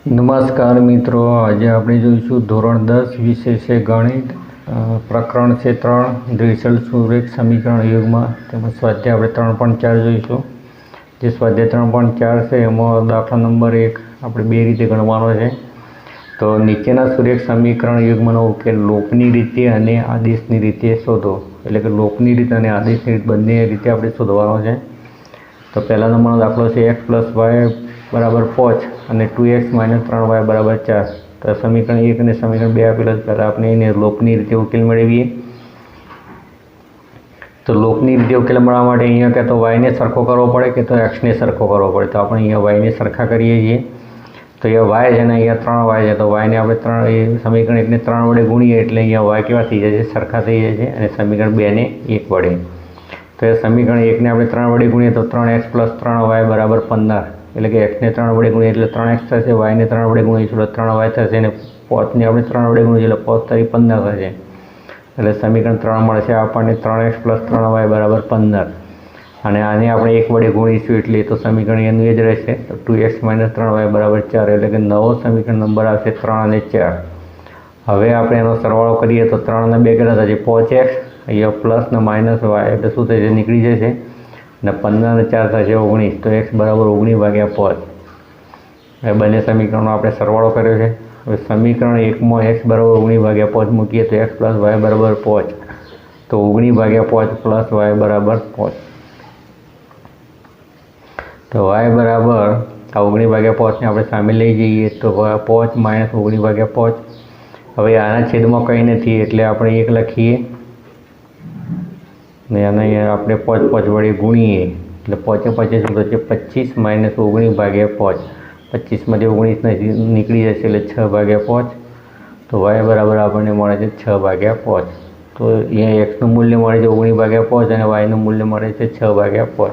નમસ્કાર મિત્રો, આજે આપણે જોઈશું ધોરણ 10 વિષય છે ગણિત, પ્રકરણ છે 3 દ્વિસલ સુરેખ સમીકરણ યુગમાં. તેમજ સ્વાધ્યાય આપણે 3.4 જોઈશું. જે સ્વાધ્યાય 3.4 છે એમાં દાખલા નંબર 1 આપણે બે રીતે ગણવાનો છે. તો નીચેના સુરેખ સમીકરણ યુગ્મનો ઉકેલ લોપની રીતે અને આદેશની રીતે શોધો. એટલે કે લોપની રીત અને આદેશની રીત બંને રીતે આપણે શોધવાનો છે. તો પહેલા નંબરનો દાખલો છે x + y = 5 અને 2x - 3y = 4. તો સમીકરણ 1 અને સમીકરણ 2 આપેલા. પહેલાં આપણે એને લોપની રીતે ઉકેલ મેળવીએ. તો લોપની રીતે ઉકેલ મળવા માટે અહીંયા કે તો y ને સરખો કરવો પડે કે તો x ને સરખો કરવો પડે. તો આપણે અહીંયા y ને સરખા કરીએ છીએ. તો અહીંયા y છે ને અહીંયા 3y છે. તો y ને આપણે સમીકરણ 1 ને 3 વડે ગુણીએ એટલે અહીંયા y કેવા થઈ જાય છે? સરખા થઈ જાય છે. અને સમીકરણ 2 ને 1 વડે. તો એ સમીકરણ 1 ને આપણે 3 વડે ગુણીએ તો 3x + 3y = 15. એટલે કે x ને 3 વડે ગુણીએ એટલે 3x થશે, y ને 3 વડે ગુણીશું એટલે 3y થશે, અને 5 ને આપણે 3 વડે ગુણીશું એટલે 5 × 3 = 15 થશે. એટલે સમીકરણ 3 મળશે આપણને 3x + 3y = 15. અને આને આપણે 1 વડે ગુણીશું એટલે તો સમીકરણ એનું એ જ રહેશે. તો 2x - 3y = 4. એટલે કે નવો સમીકરણ નંબર આવશે 3 અને 4. હવે આપણે એનો સરવાળો કરીએ તો 3 અને 2 કેટલા થશે? 5x. અહીંયા પ્લસ ને માઇનસ y એટલે શું થશે? નીકળી જશે. અને 15 અને 4 થશે 19. તો x = 19/5. એ બંને સમીકરણનો આપણે સરવાળો કર્યો છે. હવે સમીકરણ 1માં x = 19/5 મૂકીએ તો x + y = 5. તો 19/5 + y = 5. તો y બરાબર આ 19/5 ને આપણે સામે લઈ જઈએ તો 5 - 19/5. હવે આના છેદમાં કંઈ નથી એટલે આપણે 1 લખીએ ને આને આપણે 5 વડે ગુણીએ એટલે 5 શું થશે? 25 - 19/5. 25માંથી 19 નીકળી જશે એટલે 6/5. તો y બરાબર આપણને મળે છે 6/5. તો અહીંયા x નું મૂલ્ય મળે છે 19/5 અને y નું મૂલ્ય મળે છે 6/5.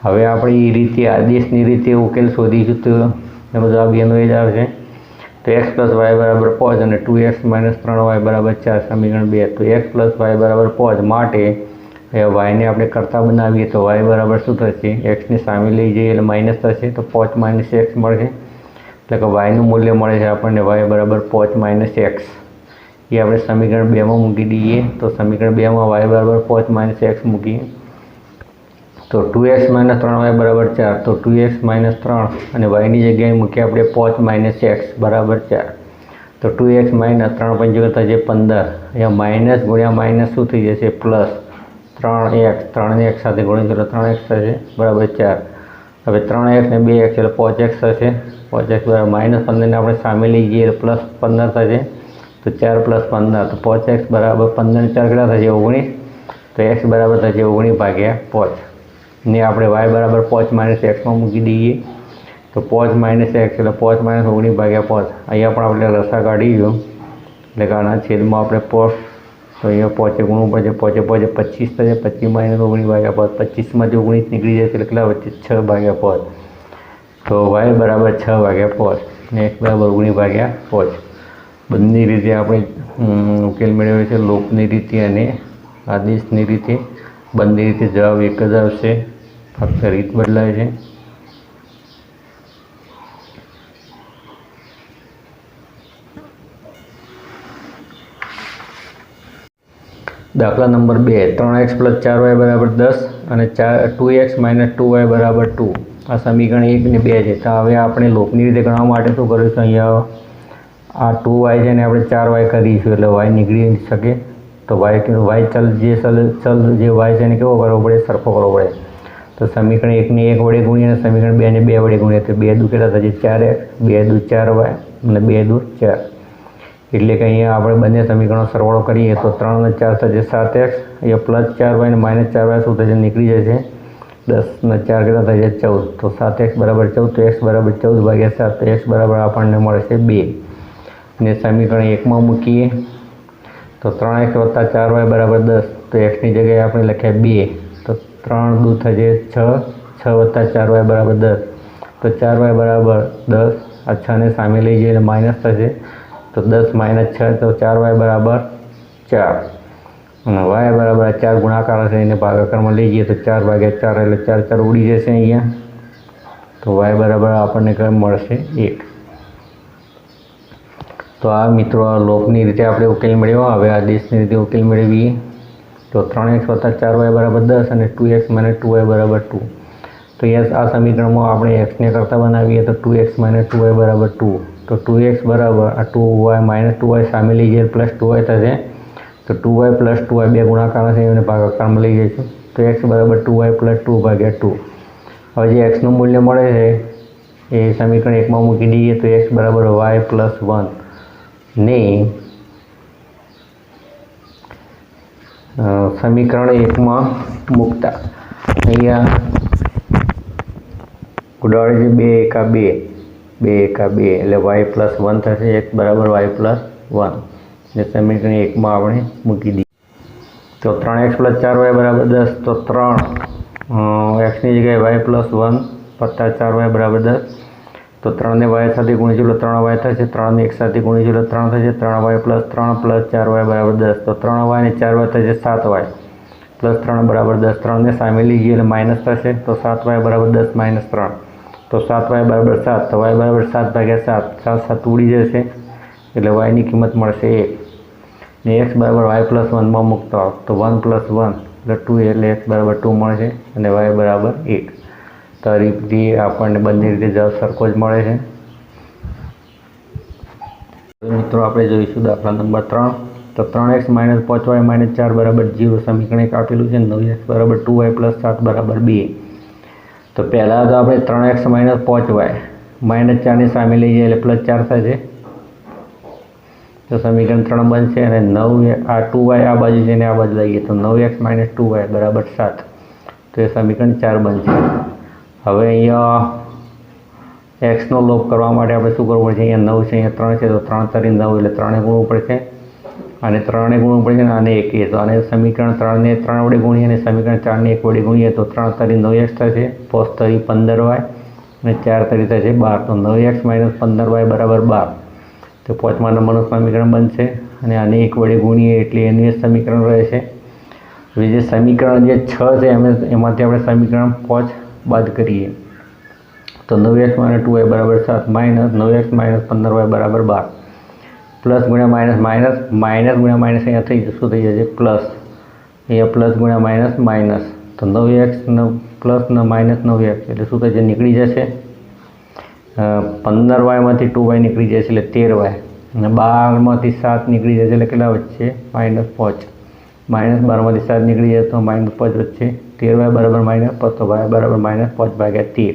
હવે આપણે એ રીતે આદેશની રીતે ઉકેલ શોધીશું તો એનો જવાબ એનો એ જ આવશે. તો x + y = 5 અને 2x - 3y = 4. સમીકરણ 2. તો x + y = 5 માટે y ને આપણે કરતા બનાવીએ તો y બરાબર શું થશે? x ને સામે લઈ જઈએ એટલે માઇનસ થશે. તો 5 - x મળશે. એટલે કે y નું મૂલ્ય મળે છે આપણને y = 5 - x. એ આપણે સમીકરણ 2માં મૂકી દઈએ. તો સમીકરણ 2માં y = 5 - x મૂકીએ તો 2x - 3y = 4. તો 2x - 3 અને y ની જગ્યાએ મૂકીએ આપણે 5 - x = 4. તો 2x - 3 × 5 થશે 15. અહીંયા માઇનસ ગુણ્યા માઇનસ શું થઈ જશે? Plus 3x. 3ને x સાથે ગુણીશું એટલે 3x થશે =4. હવે 3x ને 2x એટલે 5x થશે. 5x -15 ને આપણે સામે લઈ જઈએ એટલે પ્લસ 15 થશે. તો 4 + 15 તો 5x = 15 ને 4 કેટલા થશે? 19. તો x બરાબર થશે 19/5 ને આપણે y = 5 - x માં મૂકી દઈએ. તો 5 - x એટલે 5 - 19/5. અહીંયા પણ આપણે રસા કાઢીશું એટલે કે આના છેદમાં આપણે 5. તો અહીંયા 5 ગુણવું પડશે. 5 25 થશે. 25 - 19/5. 25માંથી 19 નીકળી જશે એટલે કેટલા વચ્ચે? 6/5. તો y = 6/5 ને x = 19/5. બંને રીતે આપણે ઉકેલ મેળવ્યો છે, લોપની રીતે અને આદેશની રીતે. બંને રીતે જવાબ એક જ આવશે, ફક્ત રીત બદલાય છે. દાખલા નંબર 2. 3x + 4y = 10 અને 2x - 2y = 2. આ સમીકરણ 1 ને 2 છે. તો હવે આપણે લોપની રીતે ગણવા માટે શું કરીશું? અહીંયા આ 2y છે ને આપણે 4y કરીશું એટલે y નીકળી શકે. તો y ચલ જે y છે ને કેવો કરવો પડે? સરખો કરવો પડે. તો સમીકરણ 1 ને 1 વડે ગુણીએ અને સમીકરણ 2 ને 2 વડે ગુણીએ તો 2 દુ કેટલા થશે? 4x. 2 દુ 4y અને 2 દુ 4. એટલે કે અહીંયા આપણે બંને સમીકરણો સરવાળો કરીએ તો 3 અને 4 થશે 7x. અહીંયા +4y અને -4y શું થશે? નીકળી જશે. 10 અને 4 કેટલા થશે? 14. તો 7x = 14. તો x = 14/7. તો x બરાબર આપણને મળશે 2. ને સમીકરણ 1માં મૂકીએ તો 3x + 4y = 10. તો x ની જગ્યાએ આપણે લખ્યા 2. તો 3 દુ થશે 6. 6 + 4y = 10. તો 4y = 10. આ 6 ને સામે લઈ જઈએ એટલે માઇનસ થશે. તો 10 - 6 તો 4y = 4. અને y બરાબર 4 ગુણાકાર હશે એને ભાગાકારમાં લઈ જઈએ તો 4/4 એટલે 4 4 ઉડી જશે અહીંયા. તો y બરાબર આપણને કઈ મળશે? 1. તો આ મિત્રો લોપની રીતે આપણે ઉકેલ મેળવ્યો। હવે આદેશની રીતે ઉકેલ મેળવીએ તો 3x + 4y = 10 અને 2x - 2y = 2। તો આ સમીકરણમાં આપણે x ને કરતા બનાવીએ તો 2x - 2y = 2। તો 2x બરાબર આ 2y - 2y સામે લઈ જઈએ પ્લસ 2y થશે। તો 2y + 2y બે ગુણાકાર છે એને ભાગાકારમાં લઈ જઈશું તો x બરાબર 2y + 2/2। હવે જે x નું મૂલ્ય મળે છે એ સમીકરણ 1 માં મૂકી દઈએ તો x બરાબર y + 1 ને સમીકરણ 1 માં મૂકતા અહીંયા ઉડાડી 2 એકા 2 2 એકા 2 એટલે y + 1 થશે। x બરાબર y + 1 ને સમીકરણ 1 માં આપણે મૂકી દઈએ તો 3x + 4y = 10। તો 3 x ની જગ્યાએ y + 1 + 4y = 10। તો 3 ને y સાથે ગુણીશું એટલે 3y થશે। 3 ને 1 સાથે ગુણીશું એટલે 3 થશે। 3y + 3 + 4y = 10। તો 3y ને 4y થશે 7y + 3 = 10। 3 ને સામે લઈ જઈએ એટલે માઇનસ થશે તો 7y = 10 - 3 તો 7y = 7 તો y = 7/7 7 7 ઉડી જશે એટલે y ની કિંમત મળશે 1 ને x બરાબર y + 1 માં મૂકતો તો 1 + 1 એટલે 2 એટલે x બરાબર 2 મળશે અને y બરાબર 1। તો આ રીતે આપણને બંને રીતે જવાબ સરખો જ મળે છે। મિત્રો આપણે જોઈશું દાખલા નંબર 3 તો 3x - 5y - 4 = 0 સમીકરણ 1 આપેલું છે। 9x = 2y + 7 = 2। તો પહેલાં તો આપણે 3x - 5y -4 ની સામે લઈ જઈએ એટલે +4 થશે તો સમીકરણ 3 બનશે અને 9 આ 2y આ બાજુ છે ને આ બાજુ લઈએ તો 9x - 2y = 7 તો એ સમીકરણ 4 બનશે। હવે અહીંયા x નો લોપ કરવા માટે આપણે શું કરવું પડશે? અહીંયા 9 છે અહીંયા 3 છે તો 3 × 9 એટલે 3 ગુણવું પડશે અને 3 ગુણવું પડશે અને આને 1 તો આને સમીકરણ 3 ને 3 વડે ગુણીએ અને સમીકરણ 4 ને 1 વડે ગુણીએ તો 3 × 9x થશે 5 × 15y અને 4 × થશે 12 તો 9x - 15y = 12 તો 5મા નંબરનું સમીકરણ બનશે અને આને 1 વડે ગુણીએ એટલે એનું સમીકરણ રહેશે। હવે જે સમીકરણ જે 6 છે એમાંથી આપણે સમીકરણ 5 બાદ કરીએ તો 9x - 2y = 7 -9x - 15y = 12 plus ગુણ્યા માઇનસ માઇનસ ગુણ્યા માઇનસ અહીંયા થઈ શું થઈ જશે પ્લસ અહીંયા પ્લસ ગુણ્યા માઇનસ માઇનસ તો 9x પ્લસ માઇનસ 9x એટલે શું થશે નીકળી જશે 15y માંથી 2y નીકળી જશે એટલે 13y અને 12 માંથી 7 નીકળી જશે એટલે કેટલા વચ્ચે -5 -12 માંથી 7 નીકળી જાય તો -5 વચ્ચે 13y = -5 તો y = -5/13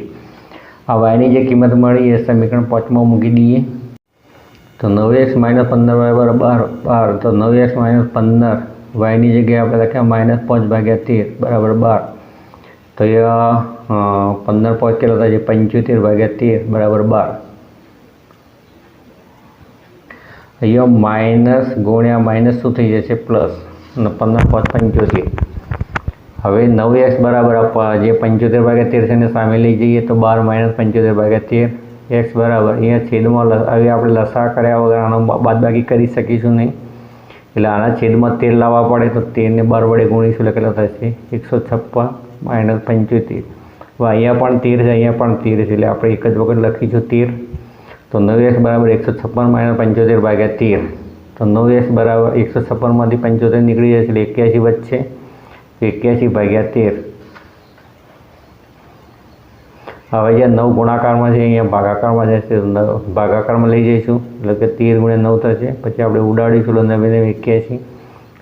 આ y ની જે કિંમત મળી એ સમીકરણ 5 માં મૂકી દઈએ તો 9x - 15y = 12 તો 9x - 15 y ની જગ્યાએ આપણે લખ્યા -5/13 = 12 તો એ 15 5 કેટલા થાય છે 75/13 = 12 અહીંયા માઇનસ ગુણ્યા માઇનસ શું થઈ જશે પ્લસ અને 15 5 75 હવે 9x બરાબર જે 75/13 છે એને સામે લઈ જઈએ તો 12 - 75/13 x બરાબર અહીંયા છેદમાં હવે આપણે લસા કર્યા વગર આનો બાદબાકી કરી શકીશું નહીં એટલે આના છેદમાં 13 લાવવા પડે તો 13 ને 12 વડે ગુણીશું એટલે કેટલા થશે 156 - 75 હવે અહીંયા પણ 13 છે અહીંયા પણ 13 છે એટલે આપણે એક જ વખત લખીશું 13 તો 9x બરાબર 156 - 75/13 તો 9x બરાબર 156 માંથી 75 નીકળી જશે એટલે 81 વચ્ચે 81/13 હવે જે 9 ગુણાકારમાં છે અહીંયા ભાગાકારમાં જશે ભાગાકારમાં લઈ જઈશું એટલે કે 13 × 9 થશે પછી આપણે ઉડાડીશું એટલે 9 × 81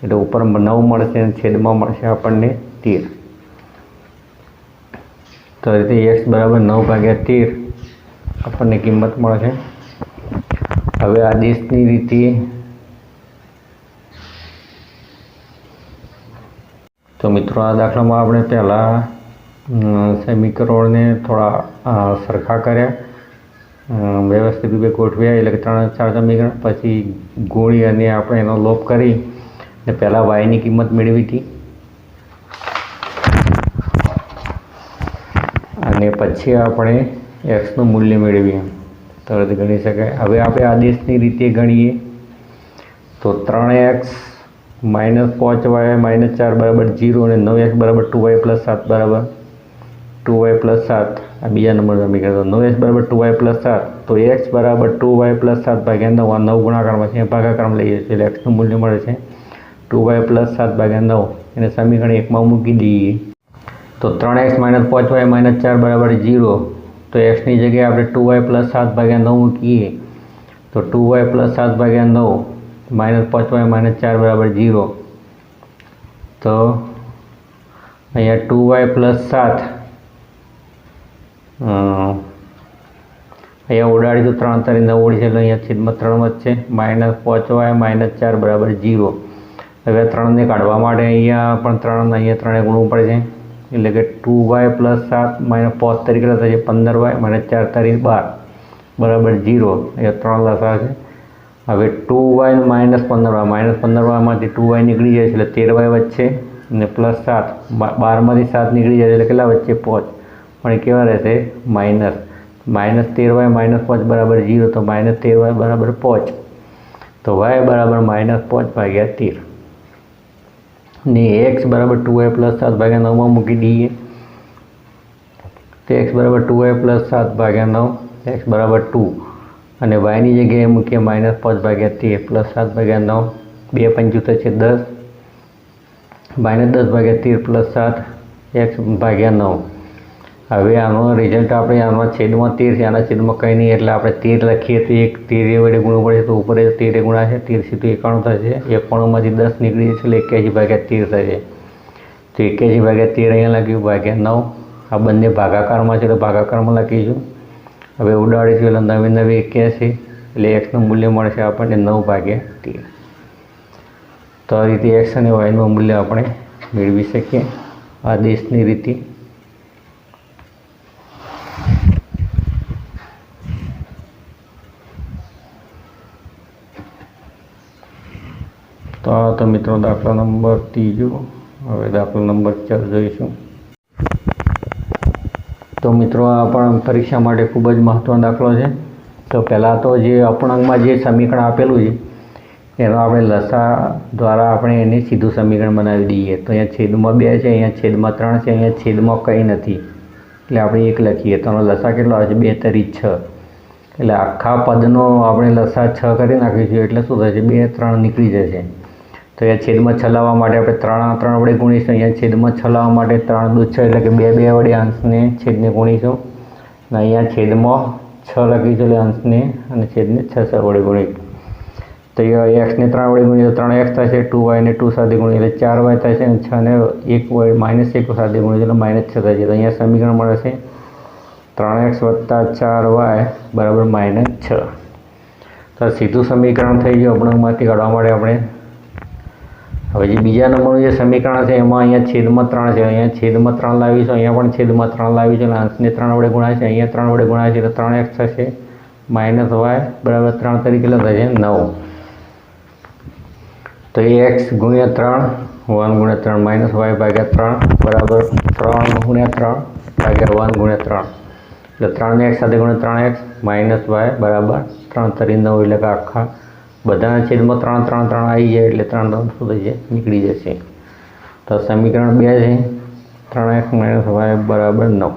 એટલે ઉપર 9 મળશે અને છેદમાં મળશે આપણને 13 તો આ રીતે x બરાબર 9/13 આપણને કિંમત મળશે। હવે આદેશની રીતે તો મિત્રો આ દાખલામાં આપણે પહેલાં સમીકરણોને થોડા સરખા કર્યા વ્યવસ્થિત રૂપે ગોઠવ્યા એટલે કે 3 4 સમીકરણ પછી ગુણી અને આપણે એનો લોપ કરી અને પહેલાં y ની કિંમત મેળવી હતી અને પછી આપણે x નું મૂલ્ય મેળવીએ તરત ગણી શકાય। હવે આપણે આદેશની રીતે ગણીએ તો 3x - 5y - 4 = 0 અને 9x = 2y + 7 = 2y + 7 આ બીજા નંબર સમીકરણ. તો 9x બરાબર 2y પ્લસ 7, તો x બરાબર 2y પ્લસ 7 ભાગ્યા 9. આ 9 ગુણાકારમાં છે, ભાગાકારમાં લઈએ છીએ એટલે xનું મૂલ્ય મળે છે 2y પ્લસ 7 ભાગ્યા 9. એને સમીકરણ 1માં મૂકી દઈએ તો 3x માઇનસ 5y માઇનસ 4 બરાબર 0. તો xની જગ્યાએ આપણે 2y પ્લસ 7 ભાગ્યા 9 મૂકીએ તો 2y પ્લસ 7 ભાગ્યા 9 માઇનસ 5y માઇનસ 4 બરાબર 0. તો અહીંયા 2y પ્લસ 7 અહીંયા ઉડાડી તો 3 તારી 9 ઉડી છે એટલે અહીંયા છેદમાં 3 વધશે. માઇનસ 5y માઇનસ 4 બરાબર 0. હવે 3ને કાઢવા માટે અહીંયા પણ 3 અહીંયા 3 ગુણવું પડે છે એટલે કે 2y પ્લસ 7 માઇનસ 5 તારી કેટલા થશે 15y માઇનસ 4 તારી 12 બરાબર 0. અહીંયા 3 લસા છે. હવે 2y માઇનસ 15yમાંથી 2y નીકળી જાય છે એટલે 13y વચ્ચે અને પ્લસ 7 12માંથી 7 નીકળી જાય એટલે કેટલા વચ્ચે 5 પણ એ કેવા રહેશે માઇનસ 13y માઇનસ 5 બરાબર 0. તો માઇનસ 13y બરાબર 5. તો y બરાબર માઇનસ 5 ભાગ્યા 13 ને x બરાબર 2y પ્લસ 7 ભાગ્યા 9માં મૂકી દઈએ તો x બરાબર 2y પ્લસ 7 ભાગ્યા 9 x બરાબર 2 અને yની જગ્યાએ મૂકીએ માઇનસ 5 ભાગ્યા 13 પ્લસ 7 ભાગ્યા 9 2 પંચું થશે 10 માઇનસ 10 ભાગ્યા 13 પ્લસ 7 x ભાગ્યા 9. હવે આનો રિઝલ્ટ આપણે આમાં છેદમાં 13 છે, આના છેદમાં કંઈ નહીં એટલે આપણે 13 લખીએ તો એક 13 વડે ગુણવું પડે તો ઉપર 13 ગુણા છે 13 સીધું 91 થશે. 91માંથી 10 નીકળી જશે એટલે 81 ભાગ્યા 13 થશે. તો 81 ભાગ્યા 13 અહીંયા લખ્યું ભાગ્યા 9. આ બંને ભાગાકારમાં છે એટલે ભાગાકારમાં લખીશું. હવે ઉડાડીશું એટલે 9 9 81 એટલે એક્સનું મૂલ્ય મળશે આપણને 9 ભાગ્યા 13. તો આ રીતે એક્સ અને વાયનું મૂલ્ય આપણે મેળવી શકીએ આદેશની રીતે. તો મિત્રો દાખલા નંબર 3. હવે દાખલા નંબર 4 જોઈશું. તો મિત્રો આ પણ પરીક્ષા માટે ખૂબ જ મહત્વનો દાખલો છે. તો પહેલાં તો જે અપૂર્ણાંકમાં જે સમીકરણ આપેલું છે એનો આપણે લસા દ્વારા આપણે એને સીધું સમીકરણ બનાવી દઈએ. તો અહીંયા છેદમાં 2 છે, અહીંયા છેદમાં 3 છે, અહીંયા છેદમાં કંઈ નથી એટલે આપણે 1 લખીએ તો લસા કેટલો આવે છે 2 તરી 6 એટલે આખા પદનો આપણે લસા 6 કરી નાખીશું એટલે શું થશે 2 3 નીકળી જશે. તો અહીંયા છેદમાં 6 લાવવા માટે આપણે 3 વડે ગુણીશું. અહીંયા છેદમાં 6 લાવવા માટે 3 દૂ 6 એટલે કે 2 વડે અંશને છેદને ગુણીશું અને અહીંયા છેદમાં 6 લખીશું એટલે અંશને અને છેદને 6 વડે ગુણીશું. તો અહીંયા એક્સને 3 વડે ગુણીએ તો 3x થશે, 2y ને 2 સાથે ગુણીએ એટલે 4y થશે અને 6 ને 1 વડે માઇનસ 1 સાથે ગુણીએ એટલે માઇનસ 6 થશે. તો અહીંયા સમીકરણ મળે છે 3x વત્તા 4y બરાબર માઇનસ 6. તો સીધું સમીકરણ થઈ ગયું અપૂર્ણાંકમાંથી કાઢવા માટે આપણે. હવે જે બીજા નંબરનું જે સમીકરણ છે એમાં અહીંયા છેદમાં 3 છે, અહીંયા છેદમાં 3 લાવીશું, અહીંયા પણ છેદમાં 3 લાવીશું અને અંશને 3 વડે ગુણાય છે, અહીંયા 3 વડે ગુણાય છે એટલે 3x થશે માઇનસ y બરાબર 3 તરીકે થશે 9. તો એ x ગુણ્યા 3 1 ગુણ્યા 3 માઇનસ y ભાગ્યા 3 બરાબર 3 ગુણ્યા 3 ભાગ્યા 1 ગુણ્યા 3 એટલે 3ને x સાથે ગુણ્યા 3x માઇનસ y બરાબર 3 તરી 9 એટલે કે આખા બધાના છેદમાં 3 3 3 આવી જાય એટલે 3 3 શું થઈ જાય નીકળી જશે. તો સમીકરણ 2 છે 3x માઇનસ y બરાબર 9.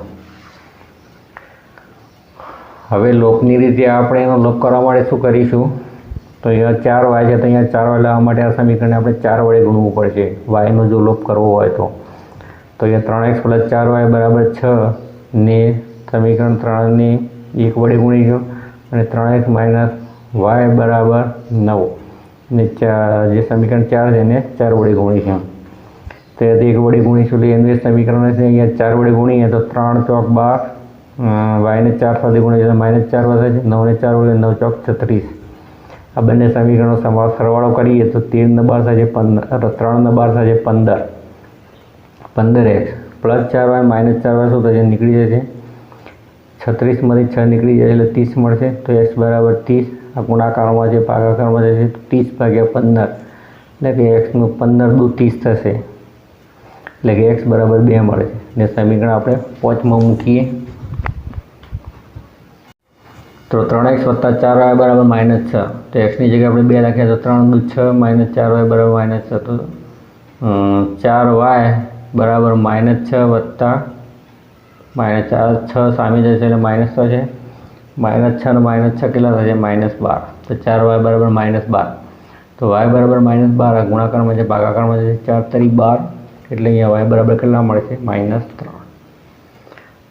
હવે લોપની રીતે આપણે એનો લોપ કરવા માટે શું કરીશું તો અહીંયા 4y છે તો અહીંયા 4y લાવવા માટે આ સમીકરણને આપણે 4 વડે ગુણવું પડશે yનો જો લોપ કરવો હોય તો. તો અહીંયા 3x પ્લસ 4y બરાબર 6 ને સમીકરણ 3ને 1 વડે ગુણીશું અને 3x માઇનસ y બરાબર 9 ને જે સમીકરણ 4 છે એને 4 વડે ગુણીશું. તો એ 1 વડે ગુણીશું એટલે એનું સમીકરણ છે અહીંયા 4 વડે ગુણીએ તો 3 ચોક 12 વાયને 4 સાથે ગુણીએ માઇનસ 4 વધે છે, 9ને 4 વડે 9 ચોક 36. આ બંને સમીકરણો સરવાળો કરીએ તો 13 ને 12 થાય 15, 3 ને 12 થાય 15x plus 4y minus 4y શું થશે નીકળી જશે 36માંથી 6 નીકળી જાય એટલે 30 મળશે. તો x બરાબર 30 આ ગુણાકારમાં છે ભાગાકારમાં જશે તો 30 ભાગ્યા 15 એટલે કે xનું 15 દુ 30 થશે એટલે કે x બરાબર 2 મળે છે. ને સમીકરણ આપણે 5માં મૂકીએ તો 3x વત્તા 4y બરાબર માઇનસ 6. તો xની જગ્યાએ આપણે 2 લખ્યા તો 3 દુ 6 માઇનસ 4y બરાબર માઇનસ 6. તો 4y બરાબર માઇનસ 6 વત્તા -4 6 સામે જશે એટલે માઇનસ થશે, -6 ને -6 કેટલા થશે? -12. તો 4y બરાબર -12. તો y બરાબર -12 આ ગુણાકારમાં છે, ભાગાકારમાં છે, 4 તરી 12 એટલે અહીંયા y બરાબર કેટલા મળશે? -3.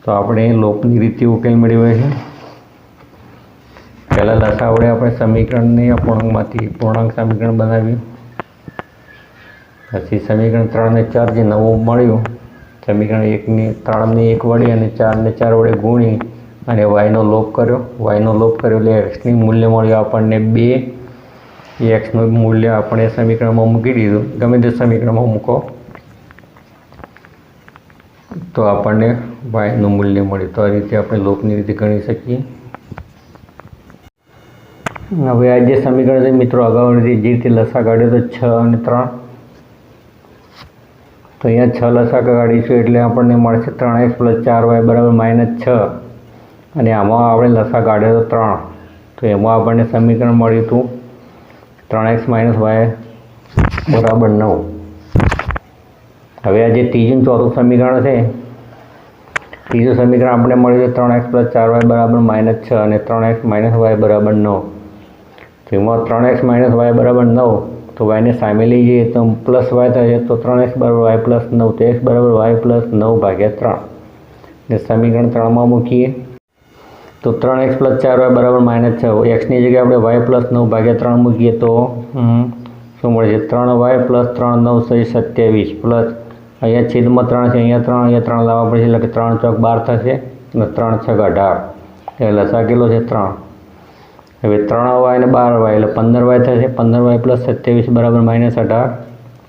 તો આપણે લોપની રીતે ઉકેલ મેળવ્યો છે. પહેલાં લસા વડે આપણે સમીકરણને અપૂર્ણાંકમાંથી પૂર્ણાંક સમીકરણ બનાવ્યું, પછી સમીકરણ 3 ને 4 જે નવું મળ્યું, સમીકરણ 3 ને 1 વડે અને 4 ને 4 વડે ગુણી અને yનો લોપ કર્યો. yનો લોપ કર્યો એટલે xની મૂલ્ય મળ્યું આપણને 2. xનું મૂલ્ય આપણે સમીકરણમાં મૂકી દીધું, ગમે તે સમીકરણમાં મૂકો તો આપણને yનું મૂલ્ય મળ્યું. તો આ રીતે આપણે લોપની રીતે ગણી શકીએ. હવે આ જે સમીકરણ છે મિત્રો, અગાઉ જે રીતે લસા કાઢ્યો તો 6 અને 3, તો અહીંયા 6 લસા કાઢીશું એટલે આપણને મળશે 3x + 4y બરાબર -6. અને આમાં આપણે લસા કાઢ્યો તો 3, તો એમાં આપણને સમીકરણ મળ્યું હતું 3x - y બરાબર 9. હવે આ જે ત્રીજું ચોથું સમીકરણ છે, ત્રીજું સમીકરણ આપણે મળ્યું છે 3x + 4y બરાબર -6 અને 3x - y બરાબર 9. તો એમાં 3x - y બરાબર 9, તો yને સામે લઈ જઈએ તો પ્લસ y થશે, તો 3x બરાબર y + 9, તો x બરાબર y + 9/3 ને સમીકરણ 3માં મૂકીએ તો 3x + 4y બરાબર -6. xની જગ્યાએ આપણે y + 9/3 મૂકીએ તો શું મળે છે? 3y + 3 9 27 પ્લસ અહીંયા છેદમાં 3 છે, અહીંયા 3 લાવવા પડશે એટલે કે 3 ચોક 12 થશે અને 3 છક 18. એટલે લસા કેટલો છે? 3. હવે 3y અને 12y એટલે 15y થશે. 15y + 27 બરાબર -18.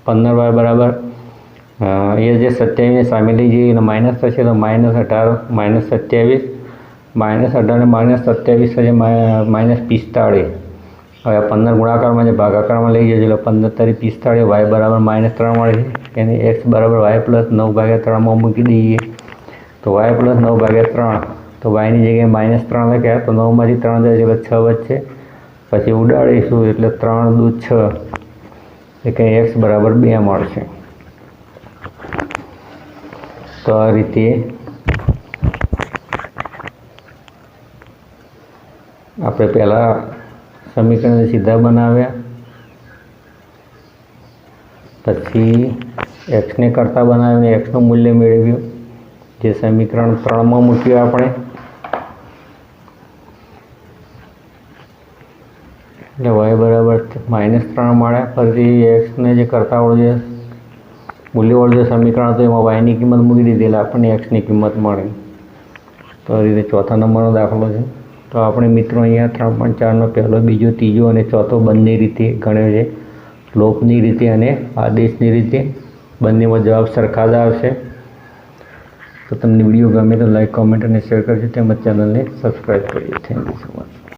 15y બરાબર એ જે 27ને સામે લઈ જઈએ એટલે માઇનસ થશે, તો -18 - 27, -18 ને -27 થશે -45. હવે 15 ગુણાકારમાં છે, ભાગાકારમાં લઈ જજો એટલે 15 તરી 45, y બરાબર -3 મળે છે. એને x બરાબર y + 9/3માં મૂકી દઈએ તો y + 9/3, તો yની જગ્યાએ -3 લખ્યા તો 9માંથી 3 જાય એટલે 6 વચ્ચે, પછી ઉડાડીશું એટલે 3 દુ 6 એટલે x બરાબર 2 મળશે. તો આ રીતે આપણે પહેલાં સમીકરણ સીધા બનાવ્યા, પછી xને કરતા બનાવીને xનું મૂલ્ય મેળવ્યું, જે સમીકરણ 3માં મૂક્યું આપણે, એટલે y બરાબર -3 મળ્યા. ફરીથી xને જે કરતાવાળું જે મૂલ્યવાળું જે સમીકરણ હતું એમાં yની કિંમત મૂકી દીધી એટલે આપણને xની કિંમત મળી. તો આ રીતે ચોથા નંબરનો દાખલો છે. તો આપણે મિત્રો અહીંયા 3.4નો પહેલો, બીજો, ત્રીજો અને ચોથો બંને રીતે ગણ્યો છે, લોપની રીતે અને આદેશની રીતે. બંનેમાં જવાબ સરખા જ આવશે. તો તમને વિડીયો ગમે તો લાઈક, કોમેન્ટ અને શેર કરજો, તેમજ ચેનલને સબસ્ક્રાઈબ કરજો. Thank you so much.